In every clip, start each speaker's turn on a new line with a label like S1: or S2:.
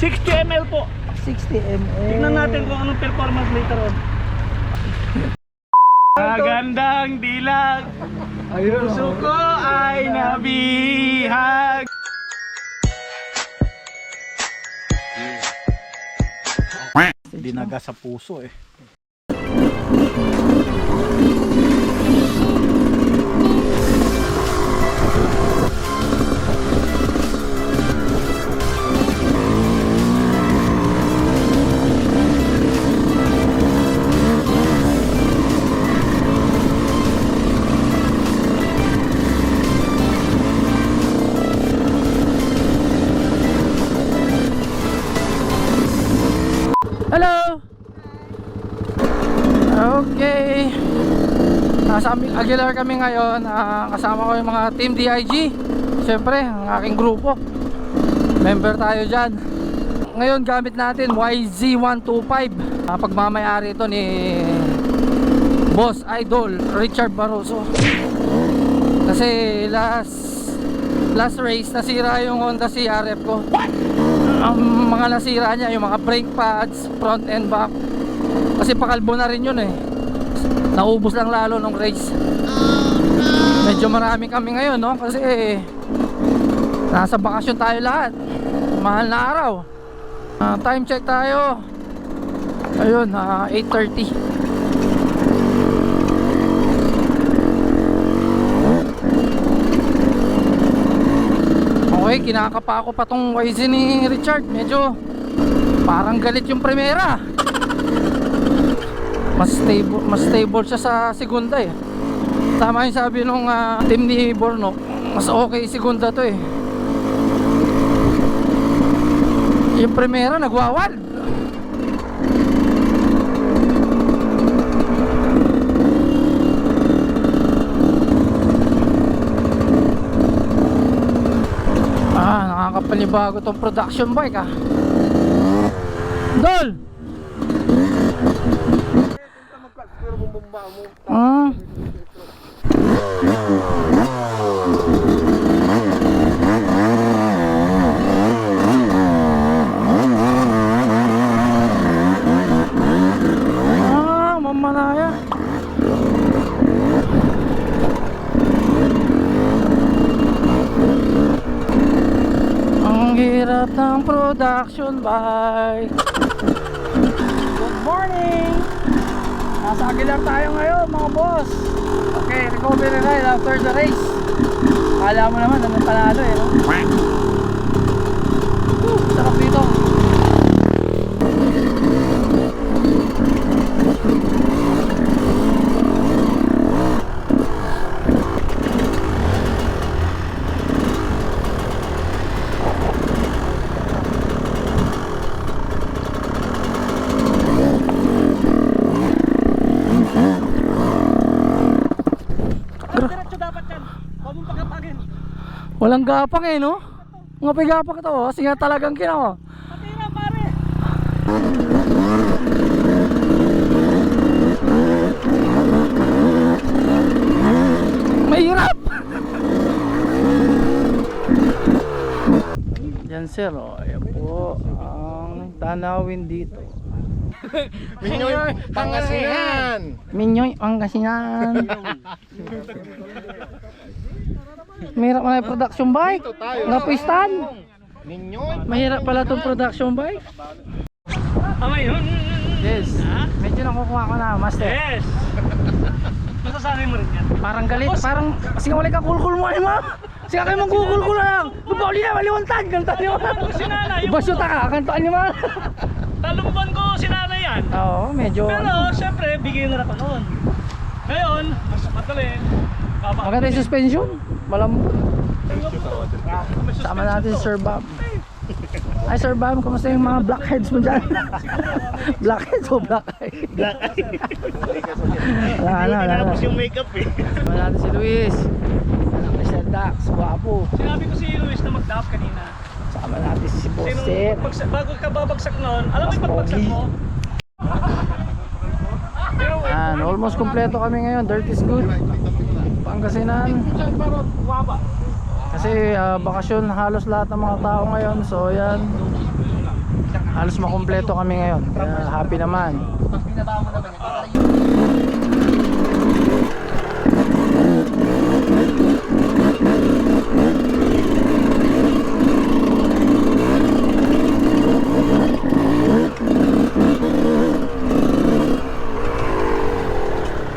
S1: 60 ml po.
S2: 60 ml.
S1: Tignan natin kung anong performance later on. Magandang dilag,
S2: Ayun.
S1: puso ko ay nabihag. Dinaga sa puso eh.
S2: Hello! Okay. Nasa Aguilar kami ngayon. Kasama ko yung mga Team DIG. Siyempre, ang aking grupo. Member tayo dyan. Ngayon gamit natin YZ125. Pagmamayari ito ni Boss Idol Richard Barroso. Kasi last race nasira yung Honda CRF ko. Ang mga nasira niya yung mga brake pads, front and back. Kasi pakalbo na rin yun eh. Naubos lang lalo nung race. Medyo marami kami ngayon, no? Kasi nasa bakasyon tayo lahat. Mahal na araw. Time check tayo. Ayun, 8:30. Okay, kinakapa ako pa tong YZ ni Richard. Medyo parang galit yung primera. Mas stable siya sa segunda eh. Tama yung sabi nung team ni Borno, mas okay segunda to eh. Yung primera nagwawal. Nakakapanibago tong production bike Dol! Mamanaya. Ang hirap ng production bike. Good morning! Nasa Aguilar tayo ngayon mga boss. Okay, recovery ride after the race. Kala mo naman naman panalo eh, no? Sarap dito. Walang gapang eh, no? Mga pigapang ito, kasi nga talagang kinawa.
S1: Patira pare!
S2: Mahirap! Yan sir, ayan po ang tanawin dito.
S3: Minyoy Pangasinan.
S2: Minyoy Pangasinan. Mahirap na yung production bike. Napistan.
S3: Minyoy.
S2: Mahirap pala itong production bike.
S1: Amay yun.
S2: Yes. Medyo nakukuha ko na, master.
S1: Yes! Masasabi mo rin yan.
S2: Parang galit, parang kasi wala ka kulkul mo ano. Sige kayo magkukulkul na lang. Bauli na, maliwantan. Kantaan nyo.
S1: Si Nana, yung
S2: Basyuta ka, kantaan nyo man.
S1: talumban ko si Nana yan.
S2: Oo, medyo.
S1: Pero syempre, beginner ako noon. Ngayon, mas madali.
S2: Maganda yung suspension. Malambot. Sama natin si Sir Bob. Ay Sir Bob, kumusta yung mga blackheads mo dyan? Blackheads o black eye?
S1: Black eye.
S2: Wala.
S1: Tinapos yung makeup eh.
S2: Sama natin si Luis. Anak ni Sir Dax, guwapo.
S1: Sinabi ko si Luis na mag-dap kanina.
S2: Sama natin si
S1: Sinong
S2: Bosset.
S1: bago ka babagsak noon, alam mo yung pagbagsak mo?
S2: Almost kompleto kami ngayon. Dirt is good. Pangasinan. Kasi bakasyon halos lahat ng mga tao ngayon. So yan, halos makumpleto kami ngayon. Kaya happy naman.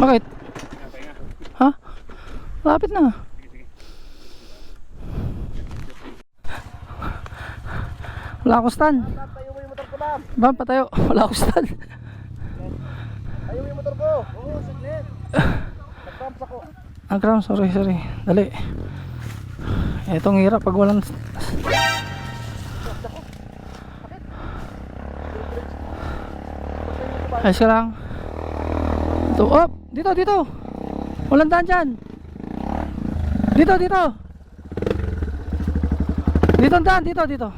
S2: Bakit? Ha? Lapit na. Wala ako stand.
S3: Tayo mo yung motor ko, ma'am.
S2: Ba, patayo. Wala ako stand.
S3: Tayo mo yung motor ko. Oo, saglit. Nag-cramps ako.
S2: Ang cram, sorry. Dali. Etong hirap pag walang... Ayos ka lang. Ito, oh! Dito! Walang daan dyan! Dito! Dito ang daan, dito!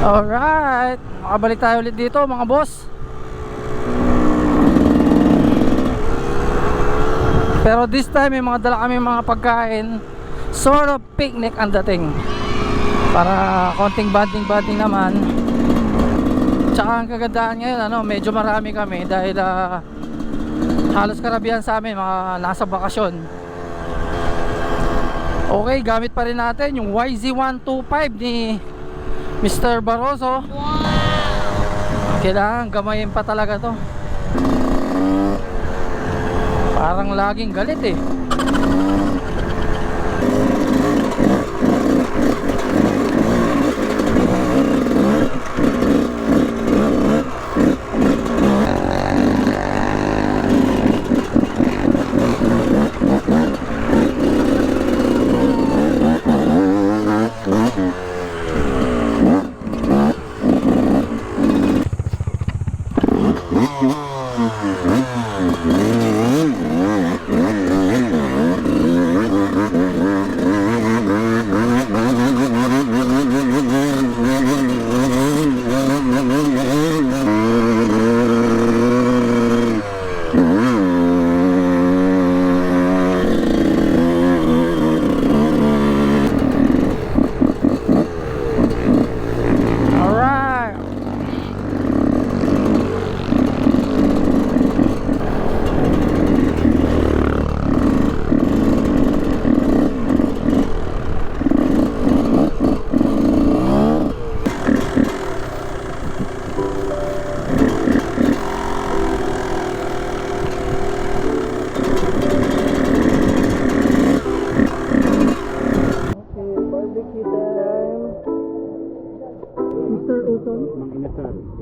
S2: Alright, makabalik tayo ulit dito mga boss. Pero this time may mga dala kami mga pagkain. Sort of picnic ang dating. Para konting banding naman. Tsaka ang kagandahan ngayon, medyo marami kami. Dahil halos karabihan sa amin mga nasa bakasyon. Okay, gamit pa rin natin yung YZ125 ni Mr. Barroso. Kailangan gamayin pa talaga to. Parang laging galit eh.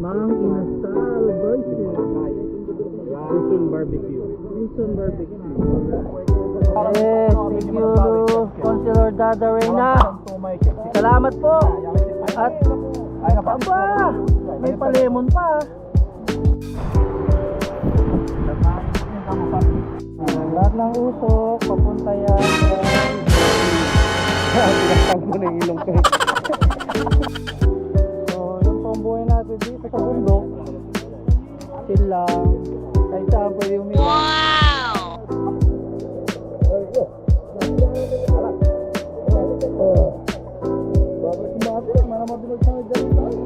S2: Mang Inasal version
S3: Luzon barbecue.
S2: Yes, thank you Councilor Dada Reyna. Salamat po. At aba, may palemon pa. Lahat ng usok papunta yan.
S3: Pinakang mo na yung ilong ko.
S2: Buhay natin dito sa bundok, chill lang, kahit saan pwede umiwas. Wow! Bakit kumati? Mana mabinog sa mga dyan tayo?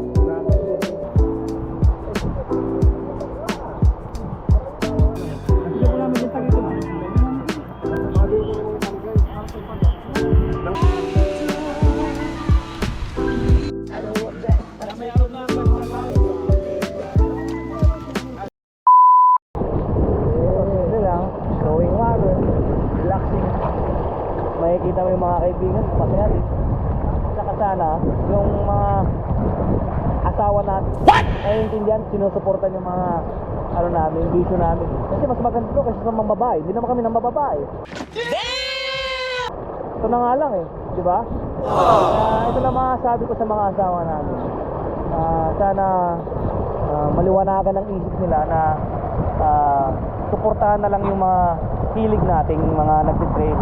S2: Kasi ko namin yung tagito na. Makikita mo yung mga kaibigan, masaya din. Saka sana, yung mga asawa natin, naiintindihan, sinusuportan yung mga namin, vision namin. Kasi mas maganda ito kasi sa mga babae. Hindi naman kami ng mga babae. Ito na nga lang eh, di ba? Ito na masasabi ko sa mga asawa namin.
S3: Sana maliwanagan ang isip nila na suportahan na lang yung mga hilig nating mga nagtitrail.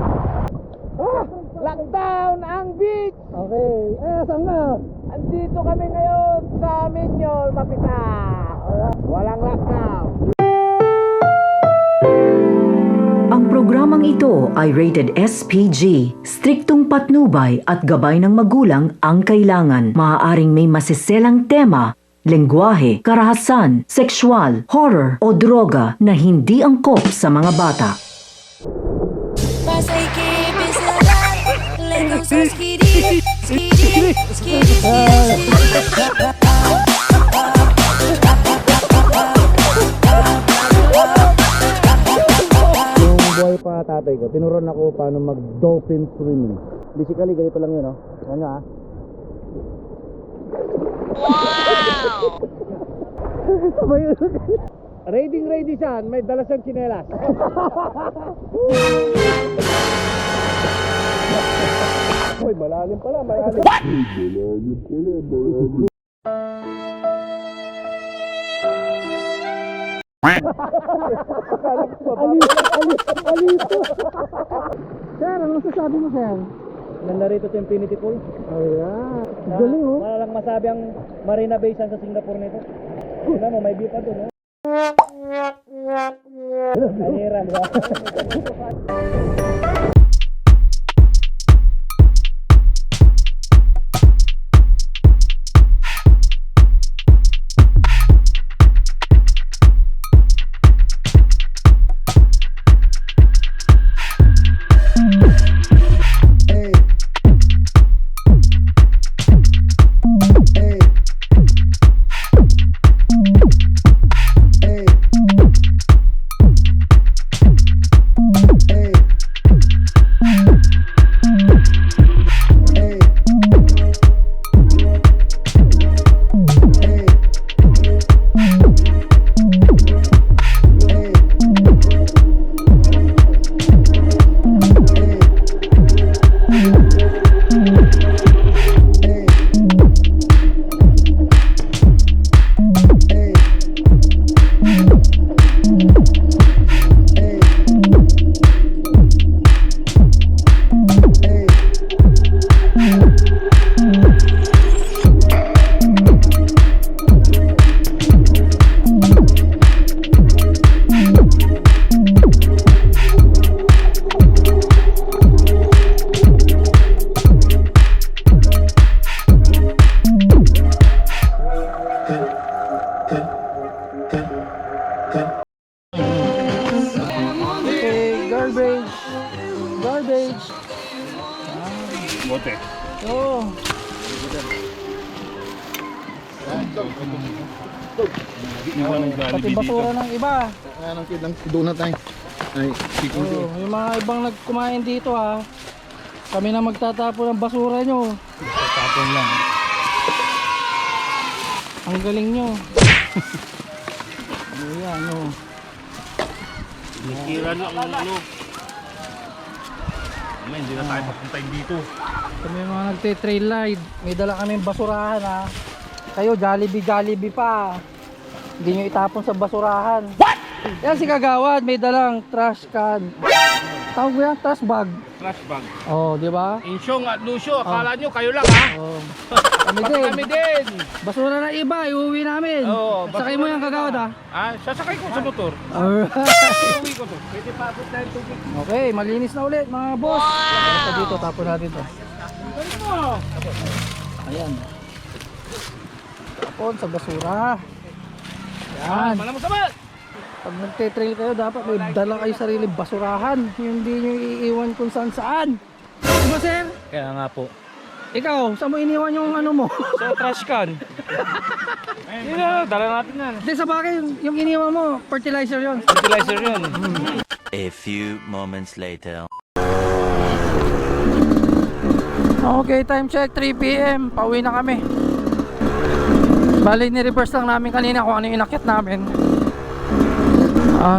S3: Lockdown ang beach!
S2: Okay. Saan na?
S3: Andito kami ngayon sa Minyo, Mapita. Walang lockdown.
S4: Ang programang ito ay rated SPG. Striktong patnubay at gabay ng magulang ang kailangan. Maaaring may masiselang tema, lengguwahe, karahasan, sexual, horror o droga na hindi angkop sa mga bata.
S5: Pasa y que empieza a dar, le causa skiri, skiri, skiri,
S3: Yung buhay pa tatay ko, tinuruan ako paano mag-dolphin swimming. Basically, ganito lang yun, no? Yan nyo, ha? Ready siya, may dala siyang tsinelas. Uy, malalim pala, malalim.
S2: Sir, ano masasabi mo, sir?
S3: Ganda rito sa Infinity Pool.
S2: Ayan. Galing, oh.
S3: Wala lang masabi ang Marina Bay Sands sa Singapore nito. Tignan mo, may view pa doon, no? Aniran, ba?
S2: Okay, garbage. Garbage.
S1: Bote.
S2: Oo. Pati basura ng iba.
S3: Doon na tayo. Ay,
S2: Oo, yung mga ibang nagkumain dito, ha. Kami na magtatapon ng basura nyo.
S3: tapon lang.
S2: Ang galing nyo. Ayan, oh.
S1: Nakira na ang ano. May hindi na tayo papuntahin dito.
S2: Kami yung mga nagte-trail ride. May dala kaming basurahan, ha. Kayo, Jollibee pa. Hindi nyo itapon sa basurahan. What? Yan si Kagawad, may dalang trash can. Tawag mo yan, trash bag.
S1: Trash bag.
S2: Oh, di ba?
S1: Insyong at Lucio, akala nyo kayo lang ha?
S2: Oh. Kami
S1: Pati
S2: din.
S1: kami din.
S2: Basura na iba, iuwi namin.
S1: Oo,
S2: Sakay mo
S1: basura
S2: yung
S1: na
S2: Kagawad, ha.
S1: Sasakay ko sa motor.
S2: Alright.
S1: Uwi ko to. Pwede pa abot na yung tubig.
S2: Okay, malinis na ulit mga boss. Wow! Dito, tapon natin to. Ayan. Tapon sa basura. Ayan.
S1: Malamang sabat!
S2: Pag nagte-trail kayo, dapat may dala kayo sarili basurahan. Hindi nyo iiwan kung saan saan. Diba, sir?
S3: Kaya nga po.
S2: Ikaw, saan mo iniwan yung ano mo?
S1: Sa trash can. Yun na, dala natin yan.
S2: Hindi, sa bagay, yung iniwan mo, fertilizer yon.
S1: Fertilizer yun.
S6: A few moments later.
S2: Okay, time check, 3 PM. Pauwi na kami. Bali, ni-reverse lang namin kanina kung ano yung inakyat namin.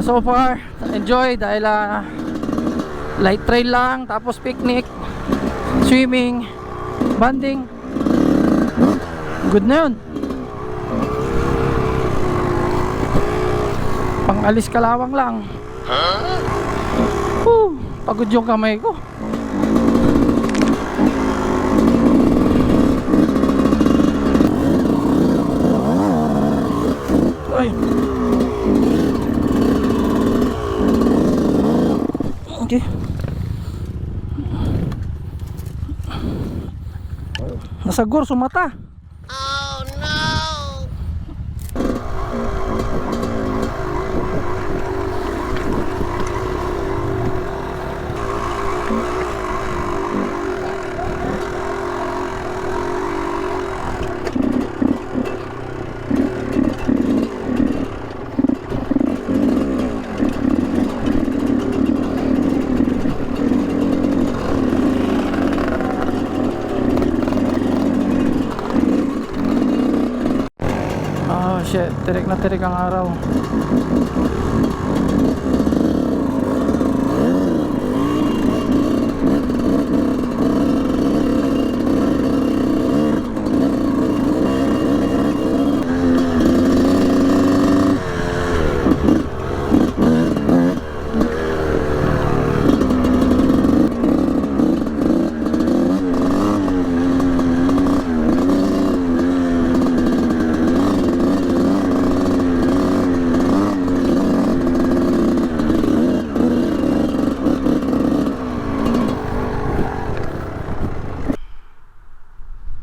S2: So far, enjoy dahil light trail lang, tapos picnic, swimming, banding. Good na yun. Alis kalawang lang. Pagod yung kamay ko. Ay. Okay. Nasagor sumata. Shit, tirik na tirik ang araw.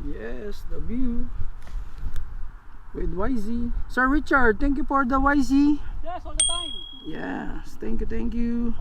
S2: Yes, the view with YZ. Sir Richard, thank you for the YZ.
S1: Yes, all the time.
S2: Yes, thank you, thank you.